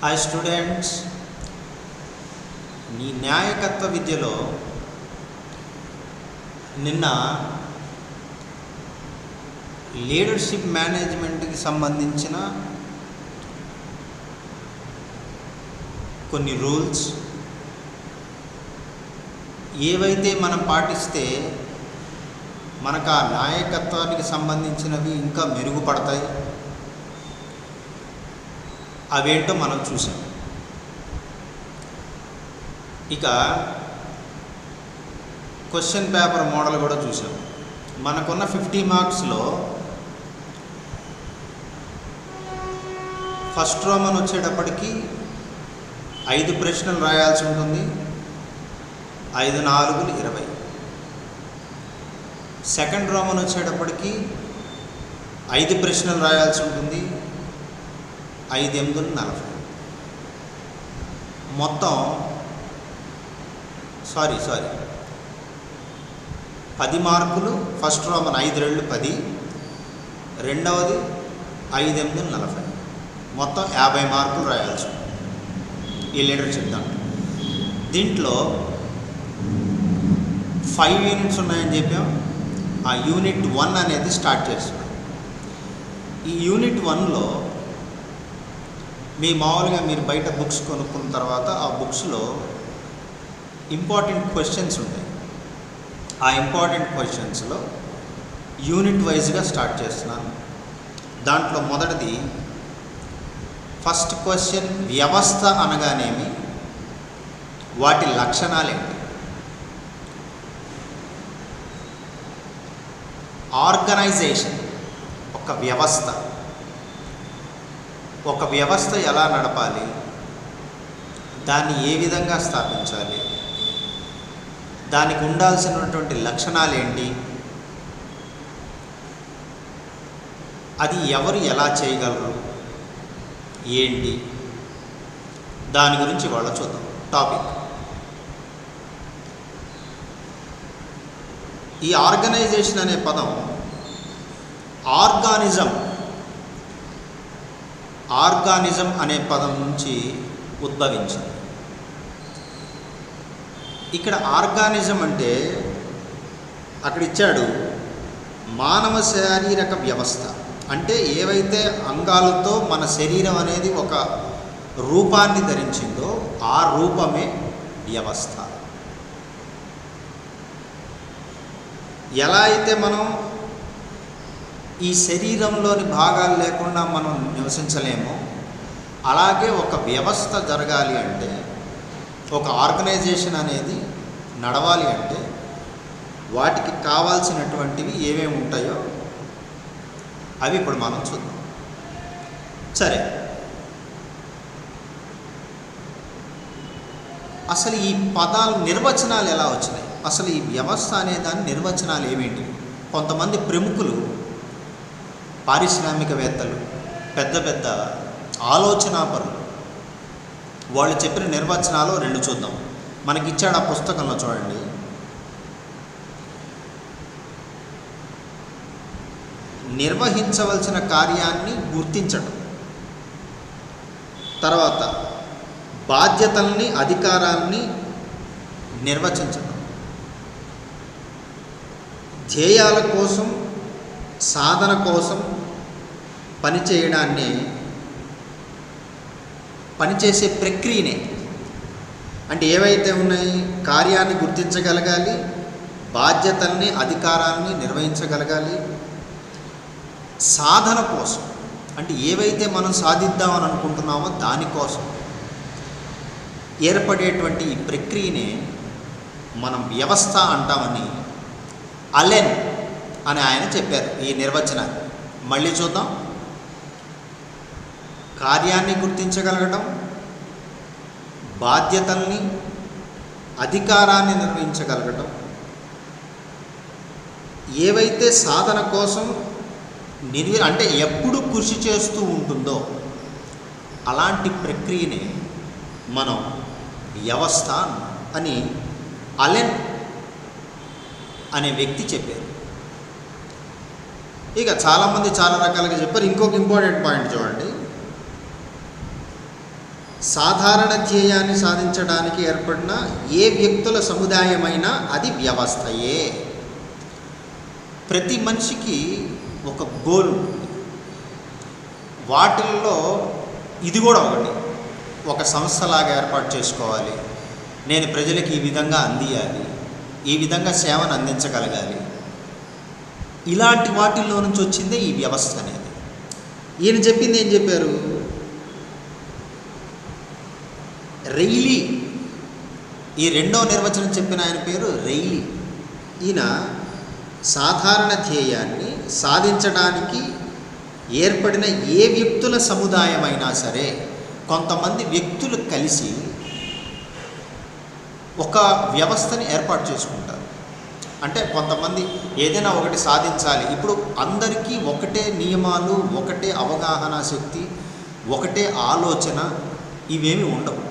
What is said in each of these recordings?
Hi students, నీ న్యాయకత్వ విద్యలో నిన్న లీడర్షిప్ మేనేజ్మెంట్కి సంబంధించిన కొన్ని రూల్స్ ఏవైతే మనం పాటిస్తే మనకు ఆ నాయకత్వానికి సంబంధించినవి ఇంకా మెరుగుపడతాయి, అవేంటో మనం చూసాం. ఇక క్వశ్చన్ పేపర్ మోడల్ కూడా చూసాం. మనకున్న 50 మార్క్స్లో ఫస్ట్ రోమన్ వచ్చేటప్పటికి 5 ప్రశ్నలు రాయాల్సి ఉంటుంది. 5 4 20. సెకండ్ రోమన్ వచ్చేటప్పటికి 5 ప్రశ్నలు రాయాల్సి ఉంటుంది. 5 8 40. మొత్తం 10 మార్కులు. ఫస్ట్ రోమన్ 5 2 10, రెండవది 5 8 40. మొత్తం 50 మార్కులు రాయాల్సి ఉంటుంది ఈ లీడర్షిప్ దాంట్లో. దీంట్లో 5 యూనిట్స్ ఉన్నాయని చెప్పాం. ఆ యూనిట్ 1 అనేది స్టార్ట్ చేస్తున్నాం. ఈ యూనిట్ 1లో మామూలుగా మీరు బయట బుక్స్ కొనుక్కున్న తర్వాత ఆ బుక్స్లో ఇంపార్టెంట్ క్వశ్చన్స్ ఉంటాయి. ఆ ఇంపార్టెంట్ క్వశ్చన్స్లో యూనిట్ వైజ్గా స్టార్ట్ చేస్తున్నాను. దాంట్లో మొదటిది ఫస్ట్ క్వశ్చన్, వ్యవస్థ అనగానేమి, వాటి లక్షణాలేంటి. ఆర్గనైజేషన్ ఒక వ్యవస్థ ఎలా నడపాలి, దాన్ని ఏ విధంగా స్థాపించాలి, దానికి ఉండాల్సినటువంటి లక్షణాలు ఏంటి, అది ఎవరు ఎలా చేయగలరు, ఏంటి, దాని గురించి వాళ్ళ చూద్దాం. టాపిక్ ఈ ఆర్గనైజేషన్ అనే పదం ఆర్గానిజం అనే పదం నుంచి ఉద్భవించింది. ఇక్కడ ఆర్గానిజం అంటే అక్కడ ఇచ్చాడు మానవ శారీరక వ్యవస్థ. అంటే ఏవైతే అంగాలతో మన శరీరం అనేది ఒక రూపాన్ని ధరించిందో ఆ రూపమే వ్యవస్థ. ఎలా అయితే మనం ఈ శరీరంలోని భాగాలు లేకుండా మనం నివసించలేమో, అలాగే ఒక వ్యవస్థ జరగాలి అంటే, ఒక ఆర్గనైజేషన్ అనేది నడవాలి అంటే వాటికి కావాల్సినటువంటివి ఏమేమి ఉంటాయో అవి ఇప్పుడు మనం చూద్దాం. సరే, అసలు ఈ పదాలు నిర్వచనాలు ఎలా వచ్చినాయి, అసలు ఈ వ్యవస్థ అనే దాని నిర్వచనాలు ఏమేంటి? కొంతమంది ప్రముఖులు, పారిశ్రామికవేత్తలు, పెద్ద పెద్ద ఆలోచనాపరులు, వాళ్ళు చెప్పిన నిర్వచనాలు 2 చూద్దాం. మనకిచ్చాడు ఆ పుస్తకంలో చూడండి. నిర్వహించవలసిన కార్యాన్ని గుర్తించడం, తర్వాత బాధ్యతల్ని, అధికారాన్ని నిర్వచించడం, ధ్యేయాల కోసం, సాధన కోసం పనిచేసే ప్రక్రియనే. అంటే ఏవైతే ఉన్నాయి, కార్యాన్ని గుర్తించగలగాలి, బాధ్యతల్ని, అధికారాన్ని నిర్వహించగలగాలి, సాధన కోసం అంటే ఏవైతే మనం సాధిద్దామని అనుకుంటున్నామో దానికోసం ఏర్పడేటువంటి ఈ ప్రక్రియనే మనం వ్యవస్థ అంటామని అలెన్ అని ఆయన చెప్పారు ఈ నిర్వచనాన్ని. మళ్ళీ చూద్దాం. కార్యాన్ని గుర్తించగలగడం, బాధ్యతల్ని, అధికారాన్ని నిర్వహించగలగడం, ఏవైతే సాధన కోసం అంటే ఎప్పుడు కృషి చేస్తూ ఉంటుందో అలాంటి ప్రక్రియనే మనం వ్యవస్థ అని అలెన్ అనే వ్యక్తి చెప్పారు. ఇక చాలామంది చాలా రకాలుగా చెప్పారు. ఇంకొక ఇంపార్టెంట్ పాయింట్ చూడండి, సాధారణ ధ్యేయాన్ని సాధించడానికి ఏర్పడిన ఏ వ్యక్తుల సముదాయమైనా అది వ్యవస్థయే. ప్రతి మనిషికి ఒక గోల్ ఉంటుంది. వాటిల్లో ఇది కూడా ఒకటి. ఒక సంస్థలాగా ఏర్పాటు చేసుకోవాలి, నేను ప్రజలకు ఈ విధంగా అందియాలి, ఈ విధంగా సేవను అందించగలగాలి. ఇలాంటి వాటిల్లో నుంచి వచ్చిందే ఈ వ్యవస్థ అనేది. ఈయన చెప్పింది ఏం చెప్పారు? రెయిలీ. ఈ రెండవ నిర్వచనం చెప్పిన ఆయన పేరు రెయిలీ. ఈయన సాధారణ ధ్యేయాన్ని సాధించడానికి ఏర్పడిన ఏ వ్యక్తుల సముదాయమైనా సరే, కొంతమంది వ్యక్తులు కలిసి ఒక వ్యవస్థని ఏర్పాటు చేసుకుంటారు. అంటే కొంతమంది ఏదైనా ఒకటి సాధించాలి. ఇప్పుడు అందరికీ ఒకటే నియమాలు, ఒకటే అవగాహన శక్తి, ఒకటే ఆలోచన ఇవేమి ఉండవు.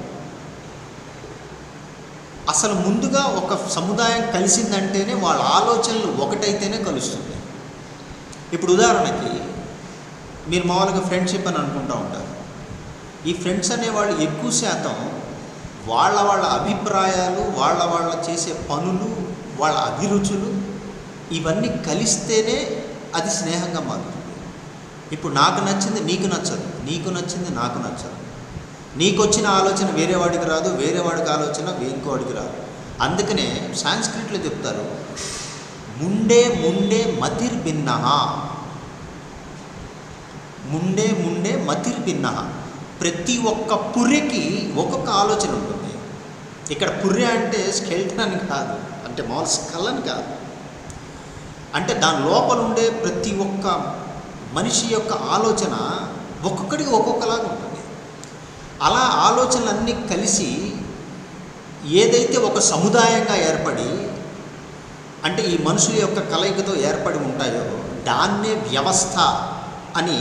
అసలు ముందుగా ఒక సముదాయం కలిసిందంటేనే వాళ్ళ ఆలోచనలు ఒకటైతేనే కలుస్తుంది. ఇప్పుడు ఉదాహరణకి మీరు మామూలుగా ఫ్రెండ్షిప్ అని అనుకుంటూ ఉంటారు. ఈ ఫ్రెండ్స్ అనేవాళ్ళు ఎక్కువ శాతం వాళ్ళ అభిప్రాయాలు, వాళ్ళ చేసే పనులు, వాళ్ళ అభిరుచులు ఇవన్నీ కలిస్తేనే అది స్నేహంగా మారుతుంది. ఇప్పుడు నాకు నచ్చింది నీకు నచ్చదు, నీకు నచ్చింది నాకు నచ్చదు. నీకు వచ్చిన ఆలోచన వేరే వాడికి రాదు, వేరే వాడికి ఆలోచన ఇంకోవాడికి రాదు. అందుకనే సాంస్క్రిట్లో చెప్తారు, ముండే మతిర్ భిన్నః, ముండే మతిర్ భిన్నః. ప్రతి ఒక్క పుర్రెకి ఒక్కొక్క ఆలోచన ఉంటుంది. ఇక్కడ పుర్రె అంటే స్కెల్టన్ అని కాదు, అంటే మామూలు స్కల్ అని కాదు. అంటే దాని లోపల ఉండే ప్రతి ఒక్క మనిషి యొక్క ఆలోచన ఒక్కొక్కడికి ఒక్కొక్కలాగా ఉంటుంది. అలా ఆలోచనలన్నీ కలిసి ఏదైతే ఒక సముదాయంగా ఏర్పడి, అంటే ఈ మనుషుల యొక్క కలయికతో ఏర్పడి ఉంటాయో దాన్నే వ్యవస్థ అని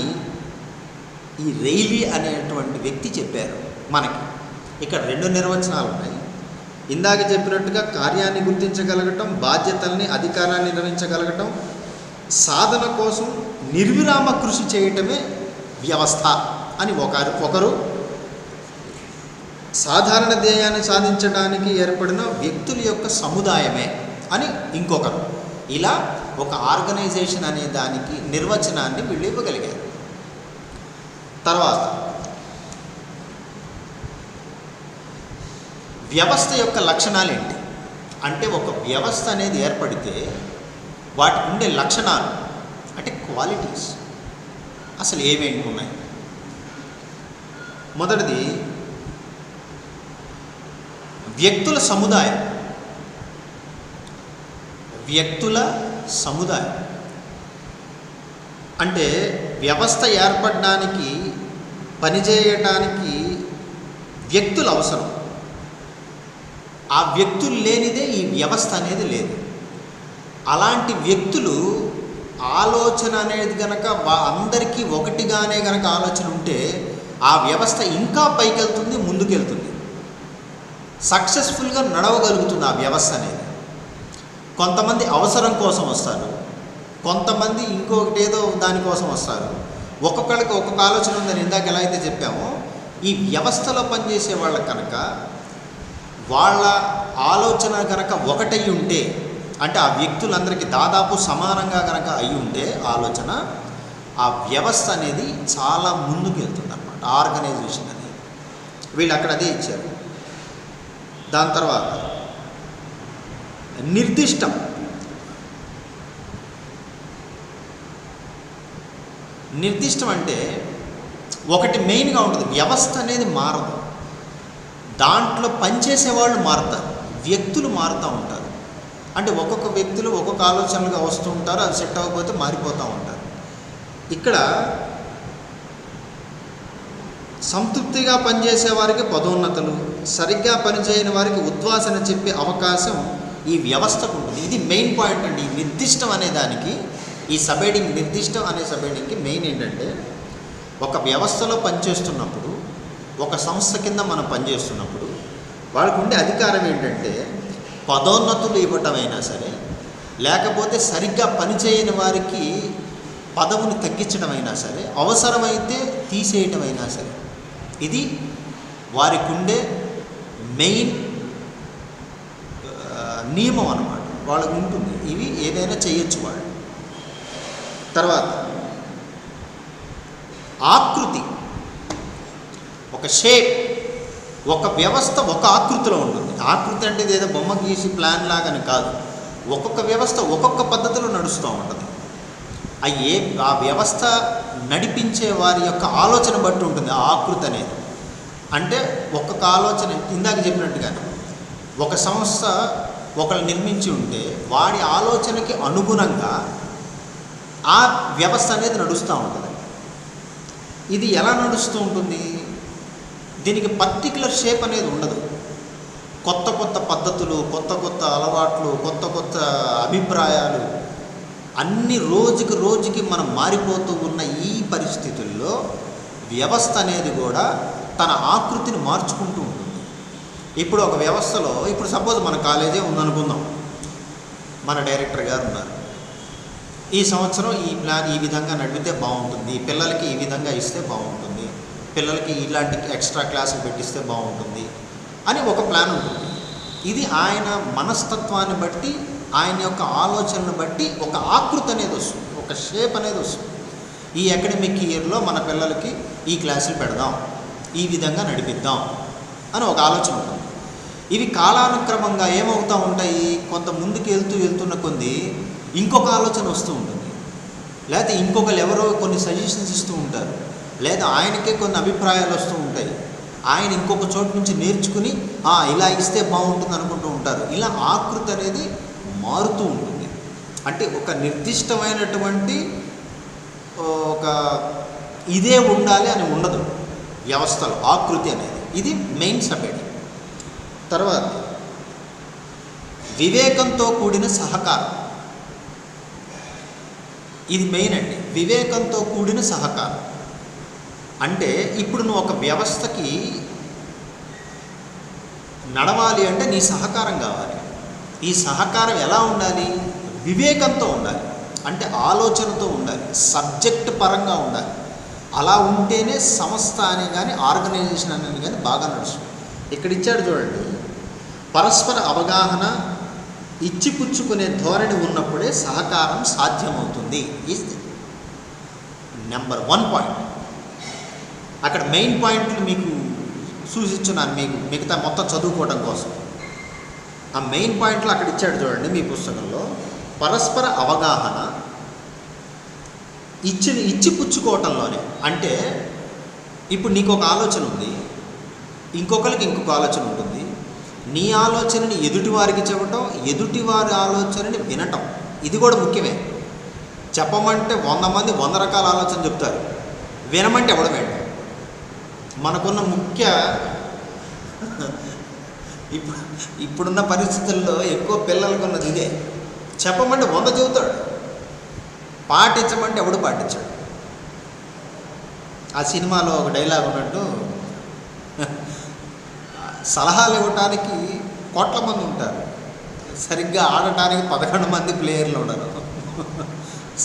ఈ రెయిలీ అనేటువంటి వ్యక్తి చెప్పారు మనకి. ఇక్కడ రెండు నిర్వచనాలు ఉన్నాయి. ఇందాక చెప్పినట్టుగా కార్యాన్ని గుర్తించగలగటం, బాధ్యతల్ని, అధికారాన్ని నిర్వహించగలగటం, సాధన కోసం నిర్విరామ కృషి చేయటమే వ్యవస్థ అని ఒకరు, సాధారణ ధ్యేయాన్ని సాధించడానికి ఏర్పడిన వ్యక్తుల యొక్క సముదాయమే అని ఇంకొకరు. ఇలా ఒక ఆర్గనైజేషన్ అనే దానికి నిర్వచనాన్ని వీళ్ళు ఇవ్వగలిగారు. తర్వాత వ్యవస్థ యొక్క లక్షణాలు ఏంటి అంటే, ఒక వ్యవస్థ అనేది ఏర్పడితే వాటికి ఉండే లక్షణాలు అంటే క్వాలిటీస్ అసలు ఏమేమి ఉన్నాయి. మొదటిది వ్యక్తుల సముదాయం. వ్యక్తుల సముదాయం అంటే వ్యవస్థ ఏర్పడడానికి, పనిచేయటానికి వ్యక్తులు అవసరం. ఆ వ్యక్తులు లేనిదే ఈ వ్యవస్థ అనేది లేదు. అలాంటి వ్యక్తులు ఆలోచన అనేది కనుక అందరికీ ఒకటిగానే కనుక ఆలోచన ఉంటే ఆ వ్యవస్థ ఇంకా పైకి వెళ్తుంది, ముందుకెళ్తుంది, సక్సెస్ఫుల్గా నడవగలుగుతుంది ఆ వ్యవస్థ అనేది. కొంతమంది అవసరం కోసం వస్తారు, కొంతమంది ఇంకొకటి ఏదో దానికోసం వస్తారు. ఒక్కొక్కరికి ఒక్కొక్క ఆలోచన ఉందని ఇందాక ఎలా అయితే చెప్పామో, ఈ వ్యవస్థలో పనిచేసే వాళ్ళకి కనుక వాళ్ళ ఆలోచన కనుక ఒకటై ఉంటే, అంటే ఆ వ్యక్తులందరికీ దాదాపు సమానంగా కనుక అయి ఉంటే ఆలోచన, ఆ వ్యవస్థ అనేది చాలా ముందుకు వెళ్తుంది అన్నమాట. ఆర్గనైజేషన్ అనేది వీళ్ళు అక్కడ అదే ఇచ్చారు. దాని తర్వాత నిర్దిష్టం. నిర్దిష్టం అంటే ఒకటి మెయిన్గా ఉంటుంది. వ్యవస్థ అనేది మారదు, దాంట్లో పనిచేసే వాళ్ళు మారుతారు, వ్యక్తులు మారుతూ ఉంటారు. అంటే ఒక్కొక్క వ్యక్తులు ఒక్కొక్క ఆలోచనలుగా వస్తూ ఉంటారు, అది సెట్ అవ్వకపోతే మారిపోతూ ఉంటారు. ఇక్కడ సంతృప్తిగా పనిచేసే వారికి పదోన్నతులు, సరిగ్గా పనిచేయని వారికి ఉద్వాసన చెప్పే అవకాశం ఈ వ్యవస్థకు ఉంటుంది. ఇది మెయిన్ పాయింట్ అండి. ఈ నిర్దిష్టం అనే దానికి, ఈ సబ్-హెడింగ్ నిర్దిష్టం అనే సబ్-హెడింగ్కి మెయిన్ ఏంటంటే, ఒక వ్యవస్థలో పనిచేస్తున్నప్పుడు, ఒక సంస్థ కింద మనం పనిచేస్తున్నప్పుడు వాళ్ళకు ఉండే అధికారం ఏంటంటే, పదోన్నతులు ఇవ్వటమైనా సరే, లేకపోతే సరిగ్గా పనిచేయని వారికి పదవుని తగ్గించడమైనా సరే, అవసరమైతే తీసేయటమైనా సరే, ఇది వారికి ఉండే మెయిన్ నియమం అన్నమాట, వాళ్ళకు ఉంటుంది. ఇవి ఏదైనా చేయొచ్చు వాళ్ళు. తర్వాత ఆకృతి, ఒక షేప్, ఒక వ్యవస్థ ఒక ఆకృతిలో ఉంటుంది. ఆకృతి అంటే ఏదో బొమ్మ గీసి ప్లాన్ లాగాని కాదు. ఒక్కొక్క వ్యవస్థ ఒక్కొక్క పద్ధతిలో నడుస్తూ ఉంటుంది. ఆ వ్యవస్థ నడిపించే వారి యొక్క ఆలోచన బట్టి ఉంటుంది ఆ ఆకృతి అనేది. అంటే ఒక్కొక్క ఆలోచన, ఇందాక చెప్పినట్టుగానే ఒక సంస్థ ఒకళ్ళు నిర్మించి ఉంటే వాడి ఆలోచనకి అనుగుణంగా ఆ వ్యవస్థ అనేది నడుస్తూ ఉంటుంది. ఇది ఎలా నడుస్తూ ఉంటుంది? దీనికి పర్టికులర్ షేప్ అనేది ఉండదు. కొత్త కొత్త పద్ధతులు, కొత్త కొత్త అలవాట్లు, కొత్త కొత్త అభిప్రాయాలు అన్ని రోజుకి రోజుకి మనం మారిపోతూ ఉన్న ఈ పరిస్థితుల్లో వ్యవస్థ అనేది కూడా తన ఆకృతిని మార్చుకుంటూ ఉంటుంది. ఇప్పుడు ఒక వ్యవస్థలో, ఇప్పుడు సపోజ్ మన కాలేజే ఉందనుకుందాం, మన డైరెక్టర్ గారు ఉన్నారు, ఈ సంవత్సరం ఈ ప్లాన్ ఈ విధంగా నడిపితే బాగుంటుంది, పిల్లలకి ఈ విధంగా ఇస్తే బాగుంటుంది, పిల్లలకి ఇలాంటి ఎక్స్ట్రా క్లాసులు పెట్టిస్తే బాగుంటుంది అని ఒక ప్లాన్ ఉంటుంది. ఇది ఆయన మనస్తత్వాన్ని బట్టి, ఆయన యొక్క ఆలోచనను బట్టి ఒక ఆకృతి అనేది వస్తుంది, ఒక షేప్ అనేది వస్తుంది. ఈ అకాడమిక్ ఇయర్లో మన పిల్లలకి ఈ క్లాసులు పెడదాం, ఈ విధంగా నడిపిద్దాం అని ఒక ఆలోచన ఉంటుంది. ఇవి కాలానుక్రమంగా ఏమవుతూ ఉంటాయి, కొంత ముందుకు వెళ్తున్న కొద్దీ ఇంకొక ఆలోచన వస్తూ ఉంటుంది, లేకపోతే ఇంకొకరు ఎవరో కొన్ని సజెషన్స్ ఇస్తూ ఉంటారు, లేదా ఆయనకే కొన్ని అభిప్రాయాలు వస్తూ ఉంటాయి. ఆయన ఇంకొక చోటు నుంచి నేర్చుకుని ఇలా ఇస్తే బాగుంటుంది అనుకుంటూ ఉంటారు. ఇలా ఆకృతి అనేది మారుతూ ఉంటుంది. అంటే ఒక నిర్దిష్టమైనటువంటి ఒక ఇదే ఉండాలి అని ఉండదు వ్యవస్థలో ఆకృతి అనేది. ఇది మెయిన్ సబ్జెక్ట్. తర్వాత వివేకంతో కూడిన సహకారం, ఇది మెయిన్ అండి. వివేకంతో కూడిన సహకారం అంటే ఇప్పుడు నువ్వు ఒక వ్యవస్థకి నడవాలి అంటే నీ సహకారం కావాలి. ఈ సహకారం ఎలా ఉండాలి? వివేకంతో ఉండాలి, అంటే ఆలోచనతో ఉండాలి, సబ్జెక్ట్ పరంగా ఉండాలి. అలా ఉంటేనే సంస్థ అని కానీ ఆర్గనైజేషన్ అనేది కానీ బాగా నడుస్తుంది. ఇక్కడ ఇచ్చాడు చూడండి, పరస్పర అవగాహన, ఇచ్చిపుచ్చుకునే ధోరణి ఉన్నప్పుడే సహకారం సాధ్యమవుతుంది. Is number 1 point. అక్కడ మెయిన్ పాయింట్లు మీకు సూచించున్నాను, మీకు మిగతా మొత్తం చదువుకోవడం కోసం. ఆ మెయిన్ పాయింట్లు అక్కడ ఇచ్చాడు చూడండి మీ పుస్తకంలో. పరస్పర అవగాహన, ఇచ్చిపుచ్చుకోవటంలోనే. అంటే ఇప్పుడు నీకు ఒక ఆలోచన ఉంది, ఇంకొకరికి ఇంకొక ఆలోచన ఉంటుంది. నీ ఆలోచనని ఎదుటివారికి చెప్పటం, ఎదుటివారి ఆలోచనని వినటం, ఇది కూడా ముఖ్యమే. చెప్పమంటే 100 మంది 100 రకాల ఆలోచన చెప్తారు, వినమంటే ఎవడ వేయండి. మనకున్న ముఖ్య ఇప్పుడున్న పరిస్థితుల్లో ఎక్కువ పిల్లలకు ఉన్నది ఇదే. చెప్పమంటే 100 చెబుతాడు, పాటించమంటే ఎవడు పాటించాడు. ఆ సినిమాలో ఒక డైలాగ్ ఉన్నట్టు, సలహాలు ఇవ్వటానికి కోట్ల మంది ఉంటారు, సరిగ్గా ఆడటానికి 11 మంది ప్లేయర్లు ఉండరు.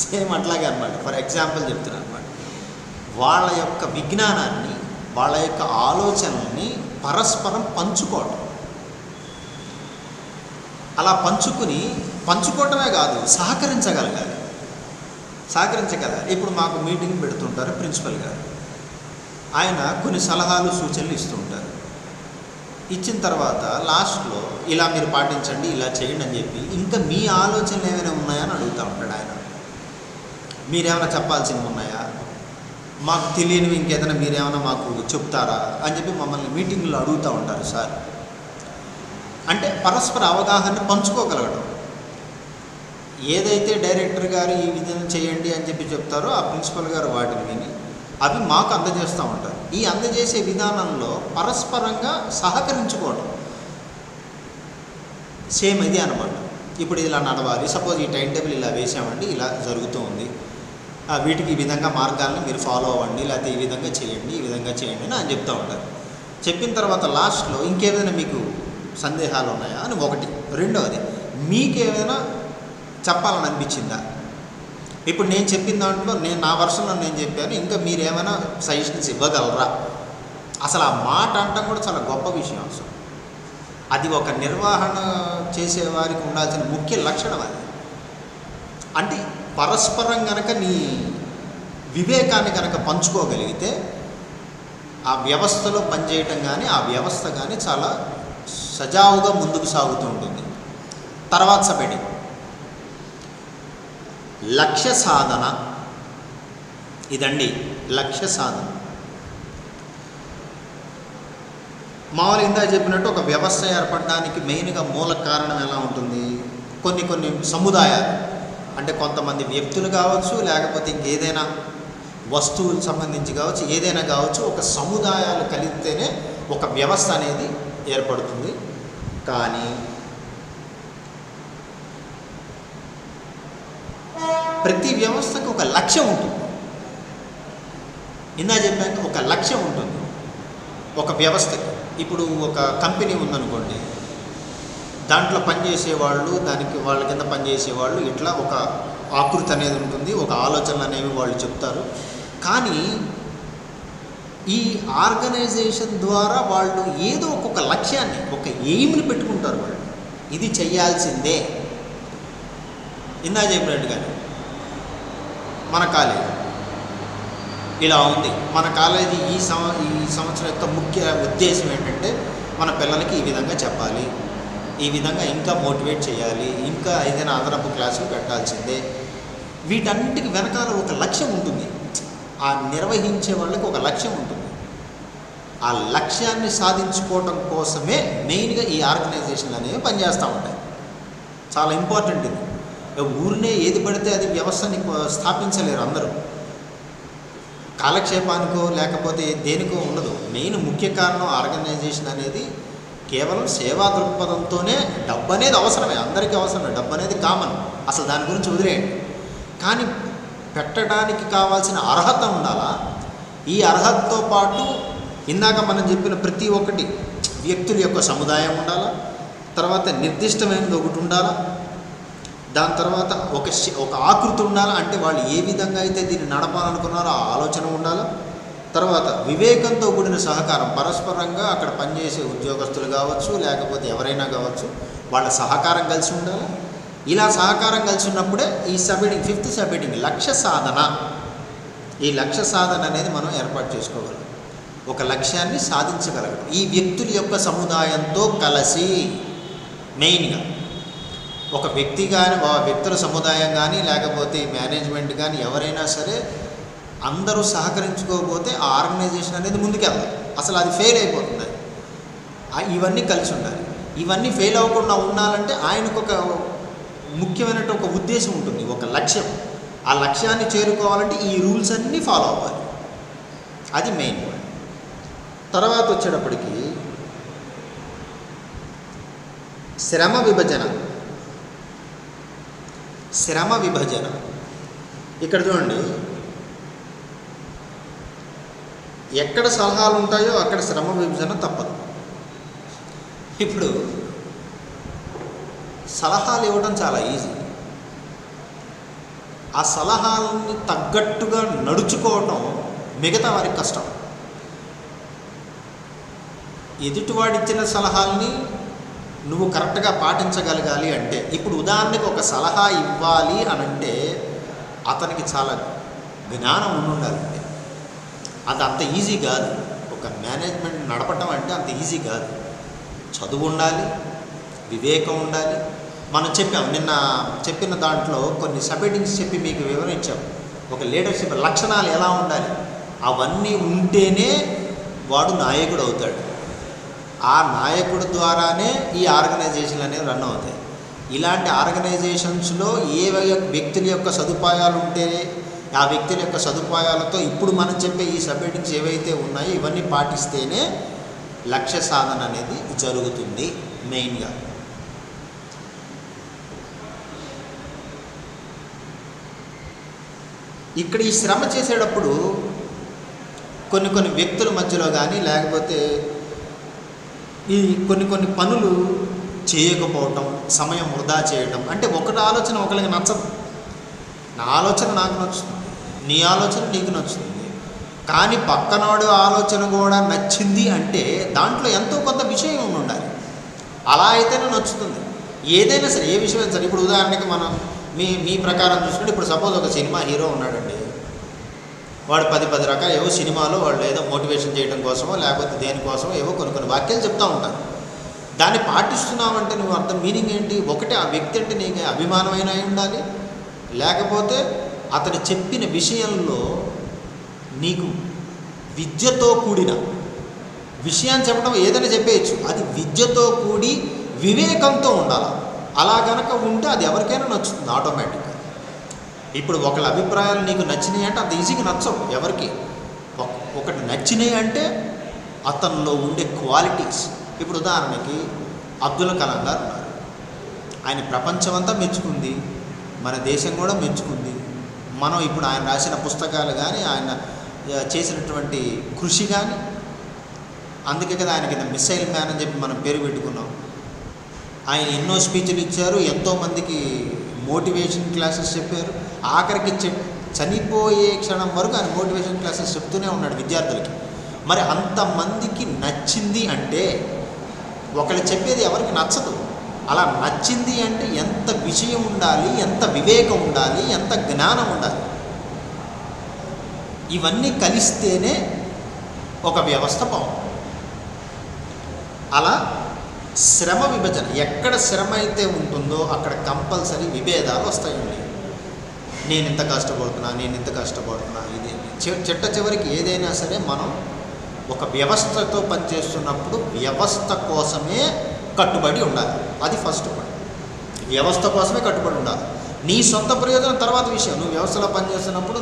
సేమ్ అట్లాగే అనమాట. ఫర్ ఎగ్జాంపుల్ చెప్తున్నాను అనమాట. వాళ్ళ యొక్క విజ్ఞానాన్ని, వాళ్ళ యొక్క ఆలోచనల్ని పరస్పరం పంచుకోవటం. అలా పంచుకోవటమే కాదు, సహకరించగలగాలి. ఇప్పుడు మాకు మీటింగ్ పెడుతుంటారు ప్రిన్సిపల్ గారు, ఆయన కొన్ని సలహాలు సూచనలు ఇస్తూ ఉంటారు. ఇచ్చిన తర్వాత లాస్ట్లో ఇలా మీరు పాటించండి, ఇలా చేయండి అని చెప్పి, ఇంకా మీ ఆలోచనలు ఏమైనా ఉన్నాయని అడుగుతూ ఉంటాడు ఆయన. మీరేమైనా చెప్పాల్సినవి ఉన్నాయా, మాకు తెలియనివి ఇంకేదైనా మీరేమైనా మాకు చెప్తారా అని చెప్పి మమ్మల్ని మీటింగ్లో అడుగుతూ ఉంటారు సార్. అంటే పరస్పర అవగాహన పంచుకోగలగడం. ఏదైతే డైరెక్టర్ గారు ఈ విధంగా చేయండి అని చెప్పి చెప్తారో ఆ ప్రిన్సిపల్ గారు వాటిని విని అవి మాకు అందజేస్తూ ఉంటారు. ఈ అందజేసే విధానంలో పరస్పరంగా సహకరించుకోవడం సేమ్ ఇదే అనమాట. ఇప్పుడు ఇలా నడవాలి, సపోజ్ ఈ టైం టేబుల్ ఇలా వేసామండి, ఇలా జరుగుతూ ఉంది, వీటికి ఈ విధంగా మార్గాలను మీరు ఫాలో అవ్వండి, లేకపోతే ఈ విధంగా చేయండి, ఈ విధంగా చేయండి అని ఆయన చెప్తూ ఉంటారు. చెప్పిన తర్వాత లాస్ట్లో ఇంకేదైనా మీకు సందేహాలు ఉన్నాయా అని ఒకటి. రెండవది, మీకేమైనా చెప్పాలని అనిపించిందా? ఇప్పుడు నేను చెప్పిన దాంట్లో నా వర్షన్లో నేను చెప్పాను, ఇంకా మీరు ఏమైనా సజెషన్స్ ఇవ్వగలరా? అసలు ఆ మాట అనటం కూడా చాలా గొప్ప విషయం. అసలు అది ఒక నిర్వహణ చేసేవారికి ఉండాల్సిన ముఖ్య లక్షణం అది. అంటే పరస్పరం కనుక నీ వివేకాన్ని కనుక పంచుకోగలిగితే ఆ వ్యవస్థలో పనిచేయటం కానీ ఆ వ్యవస్థ కానీ చాలా సజావుగా ముందుకు సాగుతూ ఉంటుంది. తర్వాత సబ్హెడింగ్ లక్ష్య సాధన. ఇదండి లక్ష్య సాధన. మామూలుగా ఇందాక చెప్పినట్టు ఒక వ్యవస్థ ఏర్పడడానికి మెయిన్గా మూల కారణం ఎలా ఉంటుంది? కొన్ని సముదాయాలు, అంటే కొంతమంది వ్యక్తులు కావచ్చు, లేకపోతే ఇంకేదైనా వస్తువులకు సంబంధించి కావచ్చు, ఏదైనా కావచ్చు, ఒక సముదాయాలు కలిగితేనే ఒక వ్యవస్థ అనేది ఏర్పడుతుంది. కానీ ప్రతి వ్యవస్థకు ఒక లక్ష్యం ఉంటుంది. ఇందా చెప్పాక ఒక లక్ష్యం ఉంటుంది ఒక వ్యవస్థకి. ఇప్పుడు ఒక కంపెనీ ఉందనుకోండి, దాంట్లో పనిచేసేవాళ్ళు, దానికి వాళ్ళ కింద పనిచేసేవాళ్ళు, ఇట్లా ఒక ఆకృతి అనేది ఉంటుంది, ఒక ఆలోచనలు అనేవి వాళ్ళు చెప్తారు. కానీ ఈ ఆర్గనైజేషన్ ద్వారా వాళ్ళు ఏదో ఒక్కొక్క లక్ష్యాన్ని, ఒక ఎయిమ్ని పెట్టుకుంటారు. వాళ్ళు ఇది చెయ్యాల్సిందే. ఇందా చెప్పినట్టుగానే మన కాలేజీ ఇలా ఉంది. మన కాలేజీ ఈ సంవత్సరం యొక్క ముఖ్య ఉద్దేశం ఏంటంటే మన పిల్లలకి ఈ విధంగా చెప్పాలి, ఈ విధంగా ఇంకా మోటివేట్ చేయాలి, ఇంకా ఏదైనా అదనపు క్లాసులు పెట్టాల్సిందే. వీటన్నిటికి వెనకాల ఒక లక్ష్యం ఉంటుంది. ఆ నిర్వహించే వాళ్ళకి ఒక లక్ష్యం ఉంటుంది. ఆ లక్ష్యాన్ని సాధించుకోవటం కోసమే మెయిన్గా ఈ ఆర్గనైజేషన్లు అనేవి పనిచేస్తూ ఉంటాయి. చాలా ఇంపార్టెంట్ ఇది. ఊరినే ఏది పడితే అది వ్యవస్థని స్థాపించలేరు అందరూ. కాలక్షేపానికో లేకపోతే దేనికో ఉండదు. మెయిన్ ముఖ్య కారణం ఆర్గనైజేషన్ అనేది కేవలం సేవా దృక్పథంతోనే. డబ్బు అనేది అవసరమే, అందరికీ అవసరమే, డబ్బు అనేది కామన్, అసలు దాని గురించి వదిలేయండి. కానీ పెట్టడానికి కావాల్సిన అర్హత ఉండాలా. ఈ అర్హతతో పాటు ఇందాక మనం చెప్పిన ప్రతి ఒక్కటి వ్యక్తుల యొక్క సముదాయం ఉండాలా, తర్వాత నిర్దిష్టమైనది ఒకటి ఉండాలా, దాని తర్వాత ఒక ఆకృతి ఉండాలా, అంటే వాళ్ళు ఏ విధంగా అయితే దీన్ని నడపాలనుకున్నారో ఆ ఆలోచన ఉండాలా. తర్వాత వివేకంతో కూడిన సహకారం, పరస్పరంగా అక్కడ పనిచేసే ఉద్యోగస్తులు కావచ్చు, లేకపోతే ఎవరైనా కావచ్చు, వాళ్ళ సహకారం కలిసి ఉండాలి. ఇలా సహకారం కలిసి ఉన్నప్పుడే ఈ సబ్హెడింగ్, ఫిఫ్త్ సబ్హెడింగ్ లక్ష్య సాధన. ఈ లక్ష్య సాధన అనేది మనం ఏర్పాటు చేసుకోగలం. ఒక లక్ష్యాన్ని సాధించగలగడం ఈ వ్యక్తుల యొక్క సముదాయంతో కలిసి. మెయిన్గా ఒక వ్యక్తి కానీ, వ్యక్తుల సముదాయం కానీ, లేకపోతే మేనేజ్మెంట్ కానీ, ఎవరైనా సరే అందరూ సహకరించుకోకపోతే ఆ ఆర్గనైజేషన్ అనేది ముందుకెళ్దాం, అసలు అది ఫెయిల్ అయిపోతుంది. ఇవన్నీ కలిసి ఉండాలి. ఇవన్నీ ఫెయిల్ అవ్వకుండా ఉండాలంటే ఆయనకు ఒక ముఖ్యమైనటువంటి ఒక ఉద్దేశం ఉంటుంది, ఒక లక్ష్యం. ఆ లక్ష్యాన్ని చేరుకోవాలంటే ఈ రూల్స్ అన్నీ ఫాలో అవ్వాలి. అది మెయిన్ పాయింట్. తర్వాత వచ్చేటప్పటికి శ్రమ విభజన. శ్రమ విభజన ఇక్కడ చూడండి, ఎక్కడ సలహాలు ఉంటాయో అక్కడ శ్రమ విభజన తప్పదు. ఇప్పుడు సలహాలు ఇవ్వడం చాలా ఈజీ, ఆ సలహాలని తగ్గట్టుగా నడుచుకోవటం మిగతా వారికి కష్టం. ఎదుటివాడిచ్చిన సలహాలని నువ్వు కరెక్ట్గా పాటించగలగాలి అంటే, ఇప్పుడు ఉదాహరణకు ఒక సలహా ఇవ్వాలి అని అంటే అతనికి చాలా జ్ఞానం ఉండాలంటే అది అంత ఈజీ కాదు. ఒక మేనేజ్మెంట్ నడపటం అంటే అంత ఈజీ కాదు. చదువు ఉండాలి, వివేకం ఉండాలి. మనం నిన్న చెప్పిన దాంట్లో కొన్ని సబ్హెడింగ్స్ చెప్పి మీకు వివరించాం. ఒక లీడర్షిప్ లక్షణాలు ఎలా ఉండాలి, అవన్నీ ఉంటేనే వాడు నాయకుడు అవుతాడు. ఆ నాయకుడి ద్వారానే ఈ ఆర్గనైజేషన్లు అనేవి రన్ అవుతాయి. ఇలాంటి ఆర్గనైజేషన్స్లో ఏ వ్యక్తుల యొక్క సదుపాయాలు ఉంటే ఆ వ్యక్తుల యొక్క సదుపాయాలతో ఇప్పుడు మనం చెప్పే ఈ సబ్హెడింగ్స్ ఏవైతే ఉన్నాయో ఇవన్నీ పాటిస్తేనే లక్ష్య సాధన అనేది జరుగుతుంది. మెయిన్గా ఇక్కడ ఈ శ్రమ చేసేటప్పుడు కొన్ని వ్యక్తుల మధ్యలో కానీ, లేకపోతే ఈ కొన్ని పనులు చేయకపోవటం, సమయం వృధా చేయటం. అంటే ఒకటి ఆలోచన ఒకరికి నచ్చదు. నా ఆలోచన నాకు నచ్చుతుంది, నీ ఆలోచన నీకు నచ్చుతుంది. కానీ పక్కనోడు ఆలోచన కూడా నచ్చింది అంటే దాంట్లో ఎంతో కొంత విషయం ఉండాలి. అలా అయితేనే నచ్చుతుంది. ఏదైనా సరే, ఏ విషయం సరే. ఇప్పుడు ఉదాహరణకి మనం మీ ప్రకారం చూసుకుంటే, ఇప్పుడు సపోజ్ ఒక సినిమా హీరో ఉన్నాడండి, వాడు 10 రకాల ఏవో సినిమాలో వాళ్ళు ఏదో మోటివేషన్ చేయడం కోసమో లేకపోతే దేనికోసమో ఏవో కొన్ని వాక్యాలు చెప్తూ ఉంటారు. దాన్ని పాటిస్తున్నామంటే నువ్వు అర్థం మీనింగ్ ఏంటి? ఒకటి, ఆ వ్యక్తి అంటే నీకు అభిమానమైన అయి ఉండాలి, లేకపోతే అతను చెప్పిన విషయంలో నీకు విద్యతో కూడిన విషయాన్ని చెప్పడం ఏదైనా చెప్పేయచ్చు, అది విద్యతో కూడి వివేకంతో ఉండాలి. అలా కనుక ఉంటే అది ఎవరికైనా నచ్చుతుంది ఆటోమేటిక్గా. ఇప్పుడు ఒకళ్ళ అభిప్రాయాలు నీకు నచ్చినాయి అంటే అంత ఈజీగా నచ్చవు ఎవరికి. ఒకటి నచ్చినాయి అంటే అతనిలో ఉండే క్వాలిటీస్. ఇప్పుడు ఉదాహరణకి అబ్దుల్ కలాం గారు ఉన్నారు, ఆయన ప్రపంచమంతా మెచ్చుకుంది, మన దేశం కూడా మెచ్చుకుంది. మనం ఇప్పుడు ఆయన రాసిన పుస్తకాలు కానీ ఆయన చేసినటువంటి కృషి కానీ, అందుకే కదా ఆయనకి మిసైల్ మ్యాన్ అని చెప్పి మనం పేరు పెట్టుకున్నాం. ఆయన ఎన్నో స్పీచ్లు ఇచ్చారు, ఎంతోమందికి మోటివేషన్ క్లాసెస్ చెప్పారు. ఆఖరికి చనిపోయే క్షణం వరకు ఆయన మోటివేషన్ క్లాసెస్ చెప్తూనే ఉన్నాడు విద్యార్థులకి. మరి అంతమందికి నచ్చింది అంటే, ఒకళ్ళు చెప్పేది ఎవరికి నచ్చదు. అలా నచ్చింది అంటే ఎంత విషయం ఉండాలి, ఎంత వివేకం ఉండాలి, ఎంత జ్ఞానం ఉండాలి. ఇవన్నీ కలిస్తేనే ఒక వ్యవస్థ బాగుంది. అలా శ్రమ విభజన, ఎక్కడ శ్రమ అయితే ఉంటుందో అక్కడ కంపల్సరీ విభేదాలు వస్తాయండి. నేను ఇంత కష్టపడుతున్నా ఇది చిట్ట చివరికి ఏదైనా సరే మనం ఒక వ్యవస్థతో పనిచేస్తున్నప్పుడు వ్యవస్థ కోసమే కట్టుబడి ఉండాలి. అది ఫస్ట్ పాయింట్. వ్యవస్థ కోసమే కట్టుబడి ఉండాలి. నీ సొంత ప్రయోజనం తర్వాత విషయం. నువ్వు వ్యవస్థలో పనిచేస్తున్నప్పుడు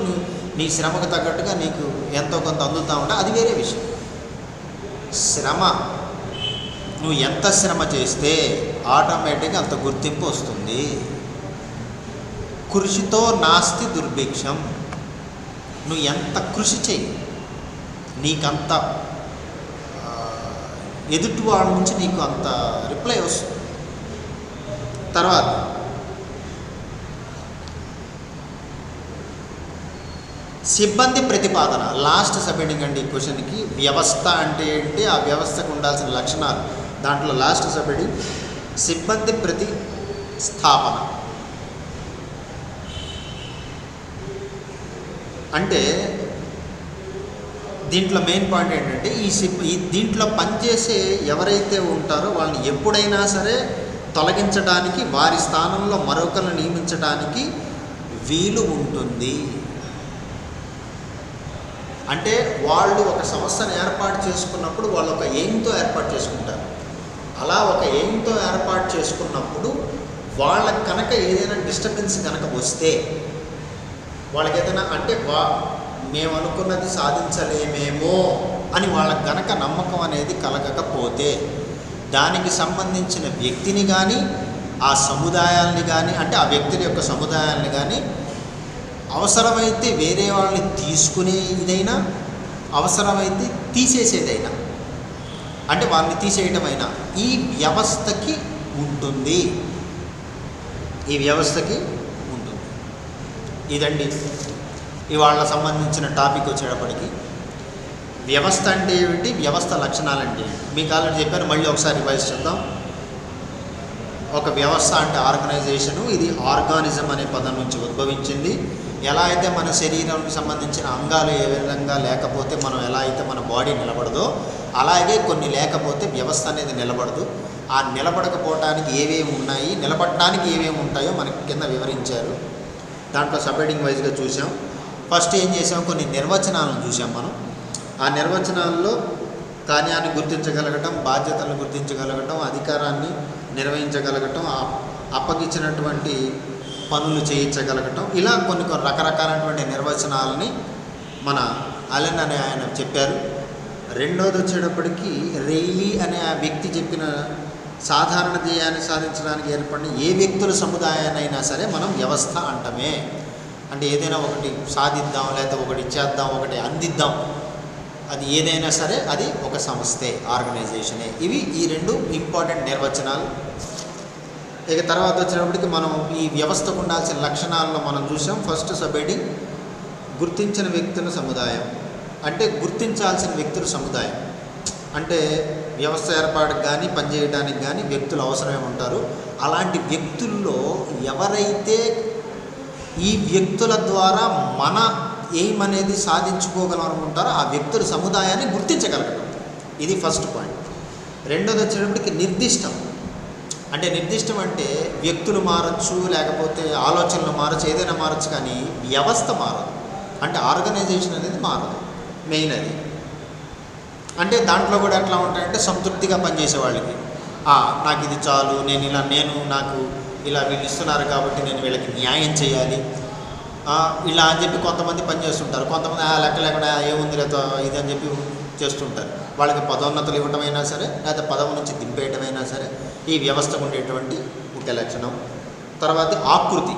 నీ శ్రమకు తగ్గట్టుగా నీకు ఎంతో కొంత అందుతూ ఉంటే అది వేరే విషయం. శ్రమ, నువ్వు ఎంత శ్రమ చేస్తే ఆటోమేటిక్గా అంత గుర్తింపు వస్తుంది. కృషితో నాస్తి దుర్భిక్షం. నువ్వు ఎంత కృషి చేయి, నీకంత ఎదుటి వాళ్ళ నుంచి నీకు అంత రిప్లై వస్తుంది. తర్వాత సిబ్బంది ప్రతిపాదన, లాస్ట్ సబ్హెడింగ్ అండి ఈ క్వశ్చన్కి. వ్యవస్థ అంటే ఏంటి, ఆ వ్యవస్థకు ఉండాల్సిన లక్షణాలు, దాంట్లో లాస్ట్ సబ్హెడింగ్ సిబ్బంది ప్రతిస్థాపన. అంటే దీంట్లో మెయిన్ పాయింట్ ఏంటంటే దీంట్లో పనిచేసే ఎవరైతే ఉంటారో వాళ్ళని ఎప్పుడైనా సరే తొలగించడానికి, వారి స్థానంలో మరొకరిని నియమించడానికి వీలు ఉంటుంది. అంటే వాళ్ళు ఒక సంస్థను ఏర్పాటు చేసుకున్నప్పుడు వాళ్ళు ఒక ఎయిమ్తో ఏర్పాటు చేసుకుంటారు. అలా ఒక ఎయిమ్తో ఏర్పాటు చేసుకున్నప్పుడు వాళ్ళకి కనుక ఏదైనా డిస్టర్బెన్స్ కనుక వస్తే, వాళ్ళకి ఏదైనా అంటే మేము అనుకున్నది సాధించలేమేమో అని వాళ్ళకి గనక నమ్మకం అనేది కలగకపోతే, దానికి సంబంధించిన వ్యక్తిని కానీ ఆ సముదాయాల్ని కానీ, అంటే ఆ వ్యక్తుల యొక్క సముదాయాల్ని కానీ, అవసరమైతే వేరే వాళ్ళని తీసుకునే ఇదైనా, అవసరమైతే తీసేసేదైనా, అంటే వాళ్ళని తీసేయటమైనా ఈ వ్యవస్థకి ఉంటుంది. ఈ వ్యవస్థకి ఉంటుంది. ఇదండి ఇవాళ సంబంధించిన టాపిక్ వచ్చేటప్పటికి. వ్యవస్థ అంటే ఏమిటి, వ్యవస్థ లక్షణాలు అంటే ఏంటి మీకు ఆల్రెడీ చెప్పాను, మళ్ళీ ఒకసారి రివైజ్ చేద్దాం. ఒక వ్యవస్థ అంటే ఆర్గనైజేషను, ఇది ఆర్గానిజం అనే పదం నుంచి ఉద్భవించింది. ఎలా అయితే మన శరీరానికి సంబంధించిన అంగాలు ఏ విధంగా లేకపోతే మనం ఎలా అయితే మన బాడీ నిలబడదో, అలాగే కొన్ని లేకపోతే వ్యవస్థ అనేది నిలబడదు. ఆ నిలబడకపోవటానికి ఏవేమి ఉన్నాయి, నిలబడటానికి ఏవేమి ఉంటాయో మనకి కింద వివరించారు. దాంట్లో సబ్హెడింగ్ వైజ్గా చూసాం. ఫస్ట్ ఏం చేసాం, కొన్ని నిర్వచనాలను చూసాం మనం. ఆ నిర్వచనాల్లో కార్యాన్ని గుర్తించగలగటం, బాధ్యతలను గుర్తించగలగటం, అధికారాన్ని నిర్వహించగలగటం, అప్పగించినటువంటి పనులు చేయించగలగటం, ఇలా కొన్ని రకరకాలైనటువంటి నిర్వచనాలని మన అలెన్ అనే ఆయన చెప్పారు. రెండోది వచ్చేటప్పటికి రెయిలీ అనే ఆ వ్యక్తి చెప్పిన సాధారణ ధ్యేయాన్ని సాధించడానికి ఏర్పడిన ఏ వ్యక్తుల సముదాయాన్నైనా సరే మనం వ్యవస్థ అంటమే. అంటే ఏదైనా ఒకటి సాధిద్దాం, లేకపోతే ఒకటి చేద్దాం, ఒకటి అందిద్దాం, అది ఏదైనా సరే అది ఒక సంస్థే, ఆర్గనైజేషనే. ఇవి ఈ రెండు ఇంపార్టెంట్ నిర్వచనాలు. ఇక తర్వాత వచ్చినప్పటికి మనం ఈ వ్యవస్థకు ఉండాల్సిన లక్షణాలను మనం చూసాం. ఫస్ట్ సబ్హెడింగ్ గుర్తించిన వ్యక్తుల సముదాయం, అంటే గుర్తించాల్సిన వ్యక్తుల సముదాయం. అంటే వ్యవస్థ ఏర్పాటుకు కానీ పనిచేయడానికి కానీ వ్యక్తులు అవసరమే ఉంటారు. అలాంటి వ్యక్తుల్లో ఎవరైతే ఈ వ్యక్తుల ద్వారా మన ఎయిమ్ అనేది సాధించుకోగలం అనుకుంటారో ఆ వ్యక్తుల సముదాయాన్ని గుర్తించగలగడం. ఇది ఫస్ట్ పాయింట్. రెండోది వచ్చేటప్పటికి నిర్దిష్టం. అంటే నిర్దిష్టం అంటే వ్యక్తులు మారచ్చు, లేకపోతే ఆలోచనలు మారచ్చు, ఏదైనా మారచ్చు, కానీ వ్యవస్థ మారదు. అంటే ఆర్గనైజేషన్ అనేది మారదు. మెయిన్ అది. అంటే దాంట్లో కూడా ఎట్లా ఉంటాయంటే సంతృప్తిగా పనిచేసే వాళ్ళకి నాకు ఇది చాలు, నాకు ఇలా వీళ్ళు ఇస్తున్నారు కాబట్టి నేను వీళ్ళకి న్యాయం చేయాలి ఇలా అని చెప్పి కొంతమంది పనిచేస్తుంటారు. కొంతమంది లెక్క లేకుండా ఏముంది లేదా ఇది అని చెప్పి చేస్తుంటారు. వాళ్ళకి పదోన్నతులు ఇవ్వటమైనా సరే, లేదా పదవి నుంచి దింపేయటమైనా సరే ఈ వ్యవస్థకు ఉండేటువంటి ముఖ్య లక్షణం. తర్వాత ఆకృతి.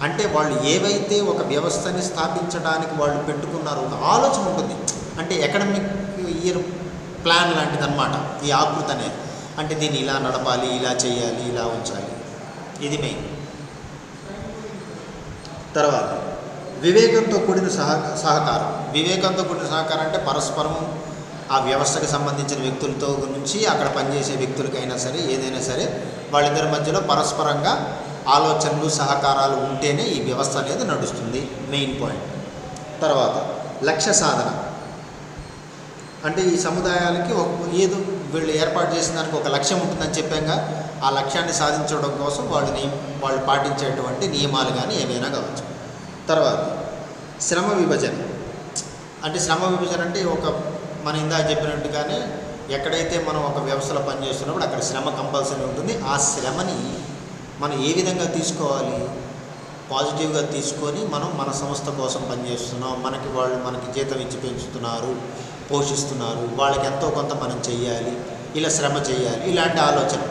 అంటే వాళ్ళు ఏవైతే ఒక వ్యవస్థని స్థాపించడానికి వాళ్ళు పెట్టుకున్నారో ఒక ఆలోచన ఉంటుంది. అంటే ఎకడమిక్ ఇయర్ ప్లాన్ లాంటిది అన్నమాట ఈ ఆకృతి అనేది. అంటే దీన్ని ఇలా నడపాలి, ఇలా చేయాలి, ఇలా ఉంచాలి. ఇది మెయిన్. తర్వాత వివేకంతో కూడిన సహకారం. వివేకంతో కూడిన సహకారం అంటే పరస్పరం ఆ వ్యవస్థకు సంబంధించిన వ్యక్తులతో నుంచి అక్కడ పనిచేసే వ్యక్తులకైనా సరే ఏదైనా సరే వాళ్ళిద్దరి మధ్యలో పరస్పరంగా ఆలోచనలు సహకారాలు ఉంటేనే ఈ వ్యవస్థ అనేది నడుస్తుంది. Main point. తర్వాత లక్ష్య సాధన. అంటే ఈ సముదాయాలకి ఏదో వీళ్ళు ఏర్పాటు చేసిన దానికి ఒక లక్ష్యం ఉంటుందని చెప్పాక ఆ లక్ష్యాన్ని సాధించడం కోసం వాళ్ళు పాటించేటువంటి నియమాలు కానీ ఏమైనా కావచ్చు. తర్వాత శ్రమ విభజన. అంటే శ్రమ విభజన అంటే మనం ఇందాక చెప్పినట్టుగానే ఎక్కడైతే మనం ఒక వ్యవస్థలో పనిచేస్తున్నప్పుడు అక్కడ శ్రమ కంపల్సరీ ఉంటుంది. ఆ శ్రమని మనం ఏ విధంగా తీసుకోవాలి? పాజిటివ్గా తీసుకొని మన సంస్థ కోసం పనిచేస్తున్నాం, మనకి జీతం ఇచ్చి పెంచుతున్నారు, పోషిస్తున్నారు, వాళ్ళకి ఎంతో కొంత మనం చెయ్యాలి, ఇలా శ్రమ చేయాలి, ఇలాంటి ఆలోచన.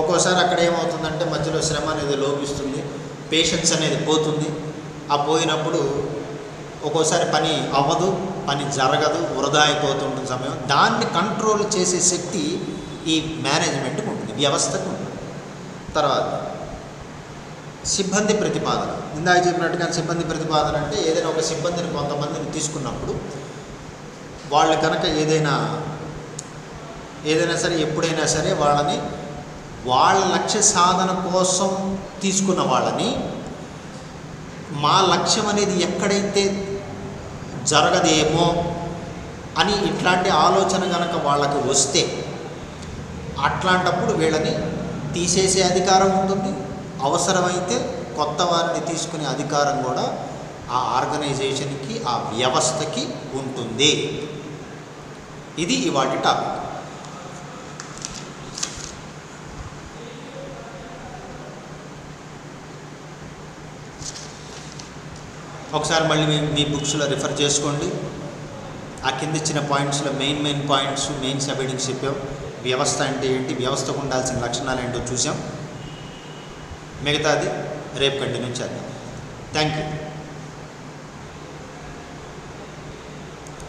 ఒక్కోసారి అక్కడ ఏమవుతుందంటే మధ్యలో శ్రమ అనేది లోపిస్తుంది, పేషెన్స్ అనేది పోతుంది. ఆ పోయినప్పుడు ఒక్కోసారి పని అవ్వదు, పని జరగదు, వృధా అయిపోతుంటుంది సమయం. దాన్ని కంట్రోల్ చేసే శక్తి ఈ మేనేజ్మెంట్కి ఉంటుంది, వ్యవస్థకు ఉంటుంది. తర్వాత సిబ్బంది ప్రతిపాదన. ఇందాక చెప్పినట్టుగా సిబ్బంది ప్రతిపాదన అంటే ఏదైనా ఒక సిబ్బందిని కొంతమందిని తీసుకున్నప్పుడు వాళ్ళు కనుక ఏదైనా సరే ఎప్పుడైనా సరే వాళ్ళ లక్ష్య సాధన కోసం తీసుకున్న వాళ్ళని మా లక్ష్యం అనేది ఎక్కడైతే జరగదేమో అని ఇట్లాంటి ఆలోచన కనుక వాళ్ళకి వస్తే అట్లాంటప్పుడు వీళ్ళని తీసేసే అధికారం ఉంటుంది. అవసరమైతే కొత్త వారిని తీసుకునే అధికారం కూడా ఆ ఆర్గనైజేషన్కి, ఆ వ్యవస్థకి ఉంటుంది. ఇది ఇవాటి టాపిక్. ఒకసారి మళ్ళీ మీ బుక్స్లో రిఫర్ చేసుకోండి. ఆ కింద ఇచ్చిన పాయింట్స్లో మెయిన్ పాయింట్స్, మెయిన్ సబ్-హెడ్డింగ్స్ చెప్పాం. వ్యవస్థ అంటే ఏంటి, వ్యవస్థకు ఉండాల్సిన లక్షణాలు ఏంటో చూసాం. మిగతాది రేపు కంటిన్యూ చేద్దాం. Thank you.